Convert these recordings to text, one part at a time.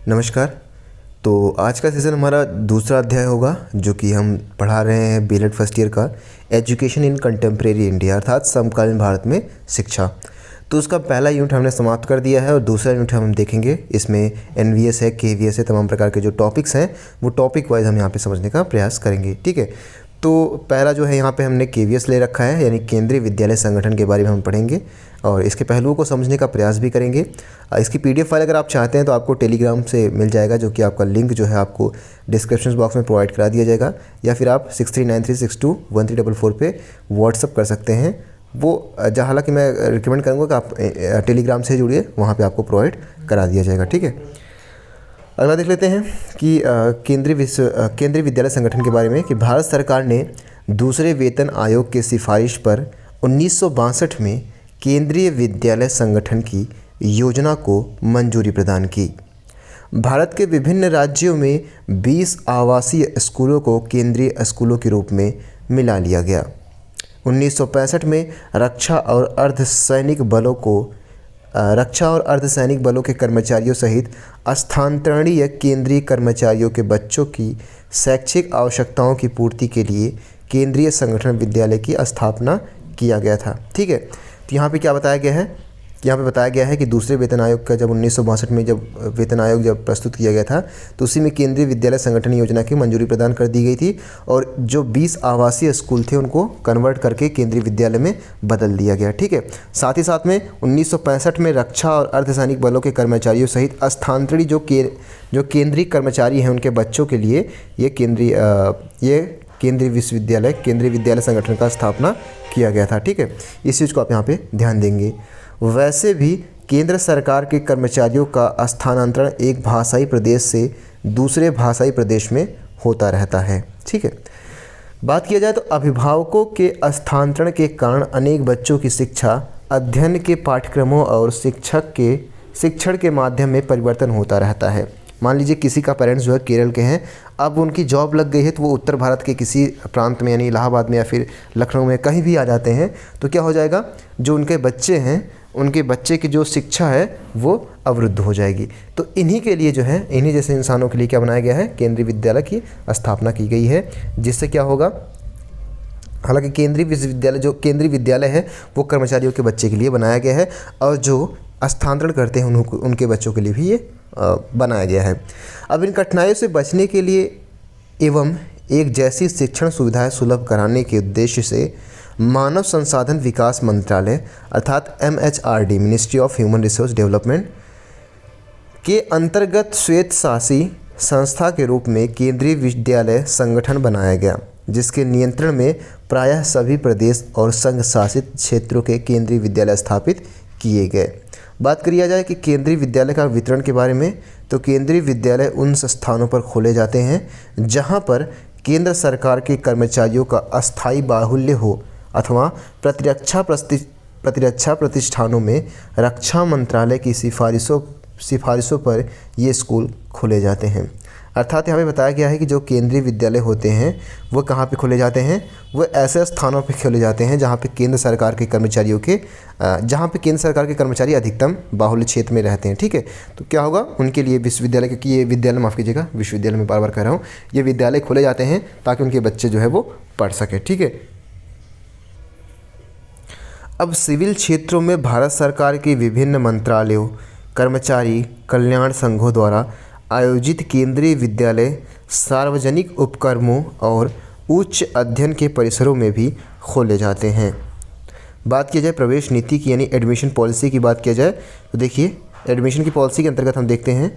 नमस्कार। तो आज का सेशन हमारा दूसरा अध्याय होगा जो कि हम पढ़ा रहे हैं बीएड फर्स्ट ईयर का एजुकेशन इन कंटेम्प्रेरी इंडिया अर्थात समकालीन भारत में शिक्षा। तो उसका पहला यूनिट हमने समाप्त कर दिया है और दूसरा यूनिट हम देखेंगे। इसमें एनवीएस है, केवीएस है, तमाम प्रकार के जो टॉपिक्स हैं वो टॉपिक वाइज हम यहाँ पे समझने का प्रयास करेंगे। ठीक है, तो पहला जो है यहाँ पे हमने केवीएस ले रखा है, यानी केंद्रीय विद्यालय संगठन के बारे में हम पढ़ेंगे और इसके पहलुओं को समझने का प्रयास भी करेंगे। इसकी पीडीएफ फाइल अगर आप चाहते हैं तो आपको टेलीग्राम से मिल जाएगा, जो कि आपका लिंक जो है आपको डिस्क्रिप्शन बॉक्स में प्रोवाइड करा दिया जाएगा, या फिर आप 6393621344 पे व्हाट्सअप कर सकते हैं। वो हालांकि मैं रिकमेंड करूँगा कि आप टेलीग्राम से जुड़िए, वहाँ पर आपको प्रोवाइड करा दिया जाएगा। ठीक है, अगला देख लेते हैं कि केंद्रीय विद्यालय संगठन के बारे में कि भारत सरकार ने दूसरे वेतन आयोग के सिफारिश पर 1962 में केंद्रीय विद्यालय संगठन की योजना को मंजूरी प्रदान की। भारत के विभिन्न राज्यों में 20 आवासीय स्कूलों को केंद्रीय स्कूलों के रूप में मिला लिया गया। 1965 में रक्षा और अर्धसैनिक बलों के कर्मचारियों सहित स्थानांतरणीय केंद्रीय कर्मचारियों के बच्चों की शैक्षिक आवश्यकताओं की पूर्ति के लिए केंद्रीय संगठन विद्यालय की स्थापना किया गया था। ठीक है, तो यहाँ पे क्या बताया गया है, यहाँ पे बताया गया है कि दूसरे वेतन आयोग का जब 1962 में जब वेतन आयोग जब प्रस्तुत किया गया था तो उसी में केंद्रीय विद्यालय संगठन योजना की मंजूरी प्रदान कर दी गई थी और जो 20 आवासीय स्कूल थे उनको कन्वर्ट करके केंद्रीय विद्यालय में बदल दिया गया। ठीक है, साथ ही साथ में 1965 में रक्षा और अर्धसैनिक बलों के कर्मचारियों सहित स्थानांतरित जो केंद्रीय कर्मचारी हैं उनके बच्चों के लिए ये केंद्रीय विद्यालय संगठन का स्थापना किया गया था। ठीक है, इस चीज़ को आप यहाँ पे ध्यान देंगे। वैसे भी केंद्र सरकार के कर्मचारियों का स्थानांतरण एक भाषाई प्रदेश से दूसरे भाषाई प्रदेश में होता रहता है। ठीक है, बात किया जाए तो अभिभावकों के स्थानांतरण के कारण अनेक बच्चों की शिक्षा, अध्ययन के पाठ्यक्रमों और शिक्षण के माध्यम में परिवर्तन होता रहता है। मान लीजिए किसी का पेरेंट्स जो है केरल के हैं, अब उनकी जॉब लग गई है तो वो उत्तर भारत के किसी प्रांत में यानी इलाहाबाद में या फिर लखनऊ में कहीं भी आ जाते हैं, तो क्या हो जाएगा, जो उनके बच्चे हैं उनके बच्चे की जो शिक्षा है वो अवरुद्ध हो जाएगी। तो इन्हीं के लिए जो है, इन्हीं जैसे इंसानों के लिए क्या बनाया गया है, केंद्रीय विद्यालय की स्थापना की गई है, जिससे क्या होगा, हालांकि केंद्रीय विद्यालय है वो कर्मचारियों के बच्चे के लिए बनाया गया है और जो स्थानांतरण करते हैं उनके बच्चों के लिए भी ये बनाया गया है। अब इन कठिनाइयों से बचने के लिए एवं एक जैसी शिक्षण सुविधाएं सुलभ कराने के उद्देश्य से मानव संसाधन विकास मंत्रालय अर्थात MHRD ministry of human resource development के अंतर्गत श्वेत शासी संस्था के रूप में केंद्रीय विद्यालय संगठन बनाया गया, जिसके नियंत्रण में प्रायः सभी प्रदेश और संघ शासित क्षेत्रों के केंद्रीय विद्यालय स्थापित किए गए। बात करिए जाए कि केंद्रीय विद्यालय का वितरण के बारे में, तो केंद्रीय विद्यालय उन संस्थानों पर खोले जाते हैं जहां पर केंद्र सरकार के कर्मचारियों का अस्थायी बाहुल्य हो अथवा प्रतिरक्षा प्रतिष्ठानों में रक्षा मंत्रालय की सिफारिशों पर ये स्कूल खोले जाते हैं। अर्थात यहाँ पे बताया गया है कि जो केंद्रीय विद्यालय होते हैं वो कहाँ पे खोले जाते हैं, वो ऐसे स्थानों पे खोले जाते हैं जहाँ पे केंद्र सरकार के कर्मचारी अधिकतम बाहुल्य क्षेत्र में रहते हैं। ठीक है, तो क्या होगा, उनके लिए विश्वविद्यालय, क्योंकि ये विद्यालय, माफ़ कीजिएगा, विश्वविद्यालय में बार बार कह रहा हूँ, ये विद्यालय खोले जाते हैं ताकि उनके बच्चे जो है वो पढ़ सकें। ठीक है, अब सिविल क्षेत्रों में भारत सरकार के विभिन्न मंत्रालयों, कर्मचारी कल्याण संघों द्वारा आयोजित केंद्रीय विद्यालय सार्वजनिक उपक्रमों और उच्च अध्ययन के परिसरों में भी खोले जाते हैं। बात की जाए प्रवेश नीति की यानी एडमिशन पॉलिसी की बात किया जाए तो देखिए, एडमिशन की पॉलिसी के अंतर्गत हम देखते हैं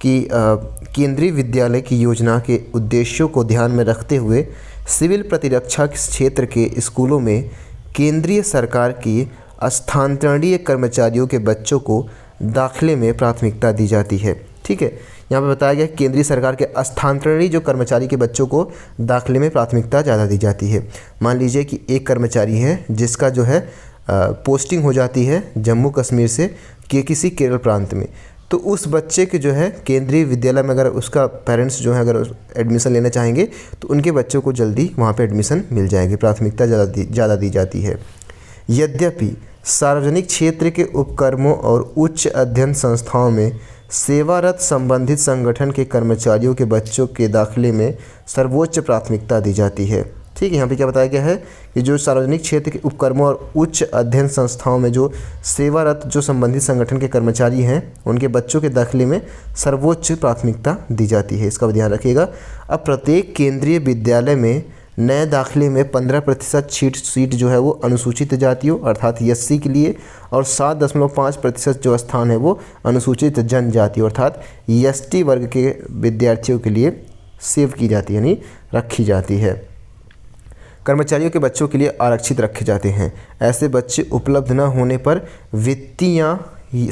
कि केंद्रीय विद्यालय की योजना के उद्देश्यों को ध्यान में रखते हुए सिविल प्रतिरक्षा क्षेत्र के स्कूलों में केंद्रीय सरकार की स्थानांतरणीय कर्मचारियों के बच्चों को दाखिले में प्राथमिकता दी जाती है। ठीक है, यहाँ पे बताया गया केंद्रीय सरकार के स्थानांतरणीय जो कर्मचारी के बच्चों को दाखिले में प्राथमिकता ज़्यादा दी जाती है। मान लीजिए कि एक कर्मचारी है जिसका जो है पोस्टिंग हो जाती है जम्मू कश्मीर से किसी केरल प्रांत में, तो उस बच्चे के जो है केंद्रीय विद्यालय में अगर उसका पेरेंट्स जो है अगर एडमिशन लेना चाहेंगे तो उनके बच्चों को जल्दी वहाँ पे एडमिशन मिल जाएगी, प्राथमिकता ज़्यादा दी जाती है। यद्यपि सार्वजनिक क्षेत्र के उपक्रमों और उच्च अध्ययन संस्थाओं में सेवारत संबंधित संगठन के कर्मचारियों के बच्चों के दाखिले में सर्वोच्च प्राथमिकता दी जाती है। ठीक है, यहाँ पे क्या बताया गया है कि जो सार्वजनिक क्षेत्र के उपक्रमों और उच्च अध्ययन संस्थाओं में जो सेवारत जो संबंधित संगठन के कर्मचारी हैं उनके बच्चों के दाखिले में सर्वोच्च प्राथमिकता दी जाती है। इसका ध्यान रखिएगा। अब प्रत्येक केंद्रीय विद्यालय में नए दाखिले में 15% सीट जो है वो अनुसूचित जातियों अर्थात एससी के लिए और 7.5% जो स्थान है वो अनुसूचित जनजातियों अर्थात एसटी वर्ग के विद्यार्थियों के लिए सेव की जाती है, यानी रखी जाती है। कर्मचारियों के बच्चों के लिए आरक्षित रखे जाते हैं। ऐसे बच्चे उपलब्ध न होने पर वित्तीय या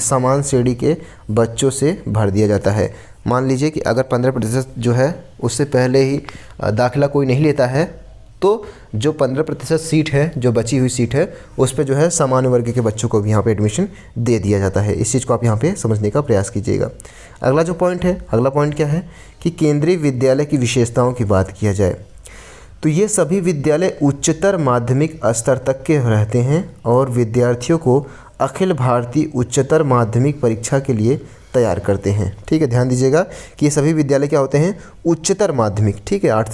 समान श्रेणी के बच्चों से भर दिया जाता है। मान लीजिए कि अगर 15% जो है उससे पहले ही दाखिला कोई नहीं लेता है तो जो 15% सीट है, जो बची हुई सीट है, उस पर जो है सामान्य वर्ग के बच्चों को भी यहाँ पे एडमिशन दे दिया जाता है। इस चीज़ को आप यहाँ पे समझने का प्रयास कीजिएगा। अगला जो पॉइंट है, अगला पॉइंट क्या है कि केंद्रीय विद्यालय की विशेषताओं की बात किया जाए तो ये सभी विद्यालय उच्चतर माध्यमिक स्तर तक के रहते हैं और विद्यार्थियों को अखिल भारतीय उच्चतर माध्यमिक परीक्षा के लिए तैयार करते हैं। ठीक है, ध्यान दीजिएगा कि ये सभी विद्यालय क्या होते हैं, उच्चतर माध्यमिक। ठीक है, 8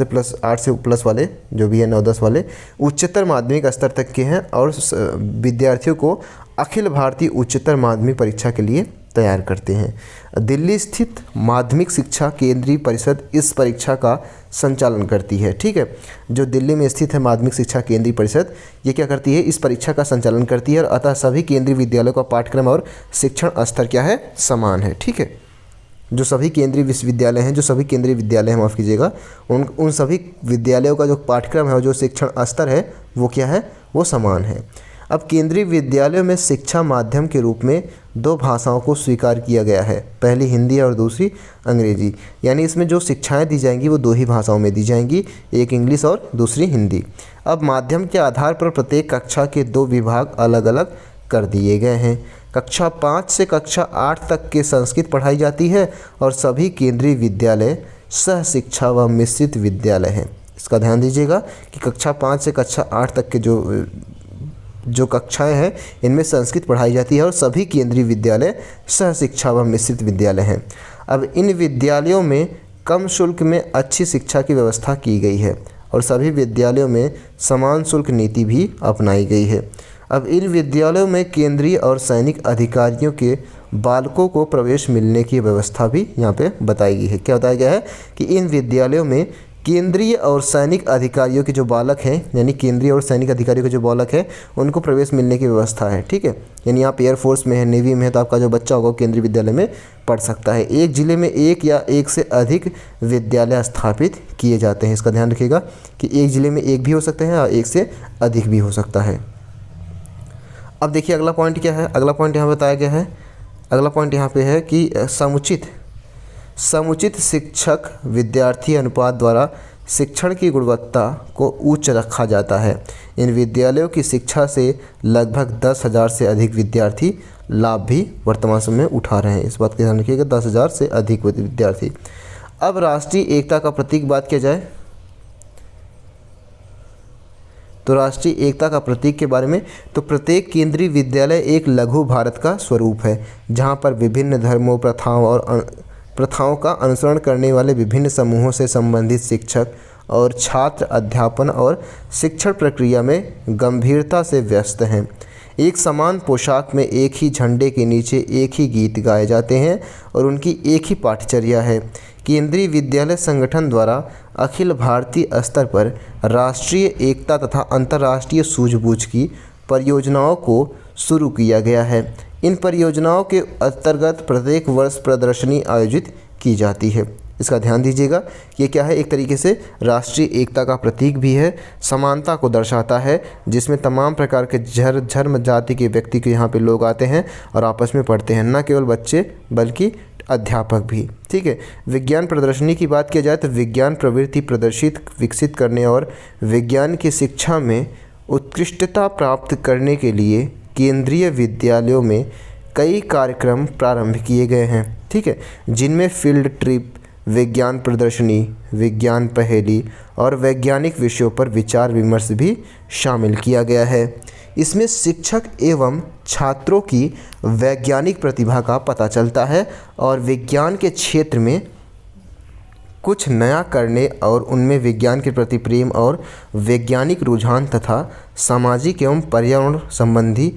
से प्लस वाले जो भी है 9-10 वाले उच्चतर माध्यमिक स्तर तक के हैं और विद्यार्थियों को अखिल भारतीय उच्चतर माध्यमिक परीक्षा के लिए तैयार करते हैं। दिल्ली स्थित माध्यमिक शिक्षा केंद्रीय परिषद इस परीक्षा का संचालन करती है। ठीक है, जो दिल्ली में स्थित है माध्यमिक शिक्षा केंद्रीय परिषद, ये क्या करती है, इस परीक्षा का संचालन करती है और अतः सभी केंद्रीय विद्यालयों का पाठ्यक्रम और शिक्षण स्तर क्या है, समान है। ठीक है, जो सभी केंद्रीय विश्वविद्यालय हैं, जो सभी केंद्रीय विद्यालय हैं, माफ़ कीजिएगा, उन सभी विद्यालयों का जो पाठ्यक्रम है और जो शिक्षण स्तर है वो क्या है, वो समान है। अब केंद्रीय विद्यालयों में शिक्षा माध्यम के रूप में 2 भाषाओं को स्वीकार किया गया है, पहली हिंदी और दूसरी अंग्रेजी। यानी इसमें जो शिक्षाएं दी जाएंगी वो 2 ही भाषाओं में दी जाएंगी, एक इंग्लिश और दूसरी हिंदी। अब माध्यम के आधार पर प्रत्येक कक्षा के 2 विभाग अलग अलग कर दिए गए हैं। कक्षा 5 से कक्षा 8 तक के संस्कृत पढ़ाई जाती है और सभी केंद्रीय विद्यालय सह शिक्षा व मिश्रित विद्यालय हैं। इसका ध्यान दीजिएगा कि कक्षा 5 से कक्षा 8 तक के जो कक्षाएं हैं इनमें संस्कृत पढ़ाई जाती है और सभी केंद्रीय विद्यालय सह शिक्षा व मिश्रित विद्यालय हैं। अब इन विद्यालयों में कम शुल्क में अच्छी शिक्षा की व्यवस्था की गई है और सभी विद्यालयों में समान शुल्क नीति भी अपनाई गई है। अब इन विद्यालयों में केंद्रीय और सैनिक अधिकारियों के बालकों को प्रवेश मिलने की व्यवस्था भी यहाँ पे बताई गई है। क्या बताया गया है कि इन विद्यालयों में केंद्रीय और सैनिक अधिकारियों के जो बालक हैं, यानी केंद्रीय और सैनिक अधिकारियों के जो बालक हैं उनको प्रवेश मिलने की व्यवस्था है। ठीक है, यानी आप एयरफोर्स में है, नेवी में है, तो आपका जो बच्चा होगा वो केंद्रीय विद्यालय में पढ़ सकता है। एक ज़िले में एक या एक से अधिक विद्यालय स्थापित किए जाते हैं। इसका ध्यान रखिएगा कि एक ज़िले में एक भी हो सकते हैं और एक से अधिक भी हो सकता है। अब देखिए अगला पॉइंट क्या है, अगला पॉइंट यहाँ बताया गया है, अगला पॉइंट यहाँ पे है कि समुचित शिक्षक विद्यार्थी अनुपात द्वारा शिक्षण की गुणवत्ता को उच्च रखा जाता है। इन विद्यालयों की शिक्षा से लगभग 10,000 से अधिक विद्यार्थी लाभ भी वर्तमान समय में उठा रहे हैं। इस बात का ध्यान रखिएगा, 10,000 से अधिक विद्यार्थी। अब राष्ट्रीय एकता का प्रतीक बात किया जाए तो राष्ट्रीय एकता का प्रतीक के बारे में तो प्रत्येक केंद्रीय विद्यालय एक लघु भारत का स्वरूप है, जहां पर विभिन्न धर्मों, प्रथाओं का अनुसरण करने वाले विभिन्न समूहों से संबंधित शिक्षक और छात्र अध्यापन और शिक्षण प्रक्रिया में गंभीरता से व्यस्त हैं। एक समान पोशाक में एक ही झंडे के नीचे एक ही गीत गाए जाते हैं और उनकी एक ही पाठचर्या है। केंद्रीय विद्यालय संगठन द्वारा अखिल भारतीय स्तर पर राष्ट्रीय एकता तथा अंतर्राष्ट्रीय सूझबूझ की परियोजनाओं को शुरू किया गया है। इन परियोजनाओं के अंतर्गत प्रत्येक वर्ष प्रदर्शनी आयोजित की जाती है। इसका ध्यान दीजिएगा, ये क्या है, एक तरीके से राष्ट्रीय एकता का प्रतीक भी है, समानता को दर्शाता है, जिसमें तमाम प्रकार के धर्म जाति के व्यक्ति के यहाँ पे लोग आते हैं और आपस में पढ़ते हैं, न केवल बच्चे बल्कि अध्यापक भी। ठीक है, विज्ञान प्रदर्शनी की बात की जाए तो विज्ञान प्रवृत्ति विकसित करने और विज्ञान की शिक्षा में उत्कृष्टता प्राप्त करने के लिए केंद्रीय विद्यालयों में कई कार्यक्रम प्रारंभ किए गए हैं। ठीक है, जिनमें फील्ड ट्रिप, विज्ञान प्रदर्शनी, विज्ञान पहेली और वैज्ञानिक विषयों पर विचार विमर्श भी शामिल किया गया है। इसमें शिक्षक एवं छात्रों की वैज्ञानिक प्रतिभा का पता चलता है और विज्ञान के क्षेत्र में कुछ नया करने और उनमें विज्ञान के प्रति प्रेम और वैज्ञानिक रुझान तथा सामाजिक एवं पर्यावरण संबंधी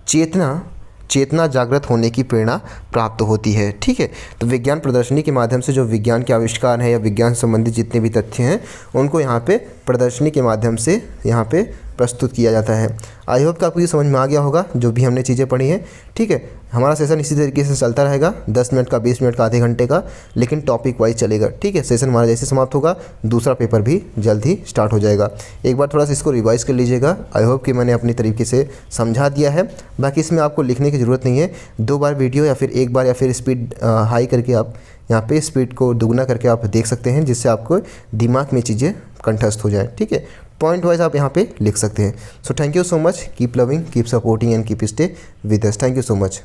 चेतना जागृत होने की प्रेरणा प्राप्त होती है। ठीक है, तो विज्ञान प्रदर्शनी के माध्यम से जो विज्ञान के आविष्कार हैं या विज्ञान संबंधी जितने भी तथ्य हैं उनको यहाँ पे प्रदर्शनी के माध्यम से यहाँ पे प्रस्तुत किया जाता है। आई होप कि आपको ये समझ में आ गया होगा जो भी हमने चीज़ें पढ़ी हैं। ठीक है, हमारा सेशन इसी तरीके से चलता रहेगा, 10 मिनट का, 20 मिनट का, आधे घंटे का, लेकिन टॉपिक वाइज चलेगा। ठीक है, सेशन हमारा जैसे समाप्त होगा दूसरा पेपर भी जल्द ही स्टार्ट हो जाएगा। एक बार थोड़ा सा इसको रिवाइज़ कर लीजिएगा। आई होप कि मैंने अपनी तरीके से समझा दिया है। बाकी इसमें आपको लिखने की ज़रूरत नहीं है, 2 बार वीडियो या फिर 1 बार या फिर स्पीड हाई करके आप यहाँ पे स्पीड को दुगना करके आप देख सकते हैं, जिससे आपको दिमाग में चीज़ें कंठस्थ हो जाए। ठीक है, पॉइंट वाइज आप यहाँ पे लिख सकते हैं। So thank you so much, keep loving, keep supporting and keep stay with us. Thank you so much.